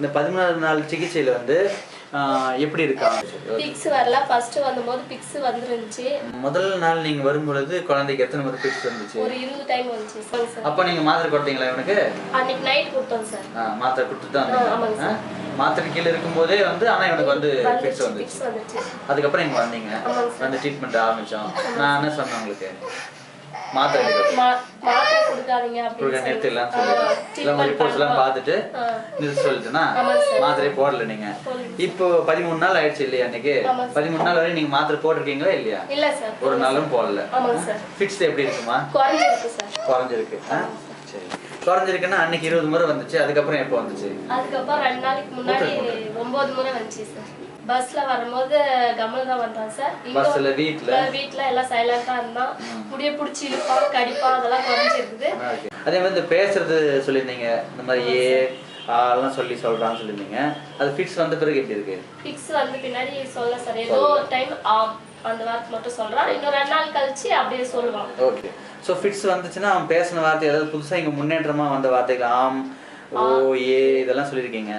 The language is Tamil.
இந்த 13வது நாள் சிகிச்சையில வந்து எப்படி இருக்காங்க? பிக்ஸ் வரல. ஃபர்ஸ்ட் வந்தபோது பிக்ஸ் வந்துருந்துச்சு. முதல் நாள் நீங்க வரும்பொழுது குழந்தைக்கு எத்தனை முறை பிக்ஸ் வந்துச்சு? ஒரு 20 டைம் வந்துச்சு சார். அப்ப நீங்க மாத்திரை கொடுத்தீங்களா இவனுக்கு? அன்னைக்கு நைட் கொடுத்தோம் சார். மாத்திரை கொடுத்து தான் வந்தீங்க. மாத்திரை கீழ இருக்கும்போதே வந்து ஆனா இவனுக்கு வந்து பிக்ஸ் வந்துச்சு. அதுக்கப்புறம் இங்க வந்தீங்க. வந்து ட்ரீட்மெண்ட் ஆரம்பிச்சோம். நான் என்ன சொன்னேன் உங்களுக்கு? மாத்திரை கொடுக்காதீங்க அப்படின்னு நிறுத்திடலாம்னு சொல்லிட்டு உங்க ரிப்போர்ட்ஸ் எல்லாம் பார்த்துட்டு நிறுத்த சொல்லிட்டுனா மாத்திரை போடல நீங்க. இப்போ 13 நாள் ஆயிடுச்சு இல்லையா? அன்னைக்கு 13 நாள் வரை நீங்க மாத்திரை போட்டிருக்கீங்களா இல்லையா? இல்ல சார், ஒரு நாளும் போடல. ஃபிட்ஸ் எப்படி இருக்குமா? குறைஞ்சிருக்கு சார். குறைஞ்சிருக்கு. சரி, குறைஞ்சிருக்குன்னா அன்னைக்கு 20 முறை வந்துச்சு. அதுக்கப்புறம் எப்போ வந்துச்சு? அதுக்கப்புறம் 2 நாளைக்கு முன்னாடி 9 முறை வந்துச்சு சார். பஸ்ல வரும்போது கமல் தான் வந்தான் சார். பஸ்ல வீட்ல எல்லாம் சைலண்டா இருந்தான். முடிய பிடிச்சி இழுப்பான், கடிப்பான், அதெல்லாம் குறைஞ்சிருக்குது. அதே மாதிரி பேசுறது சொல்லியிருந்தீங்க, இந்த மாதிரி எல்லாம் சொல்றான்னு சொல்லியிருந்தீங்க. அது ஃபிட்ஸ் வந்த பிறகு எப்படி இருக்கு? ஃபிட்ஸ் வந்து பின்னாடி சொல்ல சார், ஏதோ டைம் அந்த வார்த்தை மட்டும் சொல்றான். இன்னும் 2 நாள் கழிச்சு அப்படியே சொல்லுவான். ஓகே. ஸோ ஃபிட்ஸ் வந்துச்சுன்னா அவன் பேசின வார்த்தை ஏதாவது புதுசாக இங்கே முன்னேற்றமாக வந்த வார்த்தைகள் ஆம், ஓ, ஏ இதெல்லாம் சொல்லியிருக்கீங்க.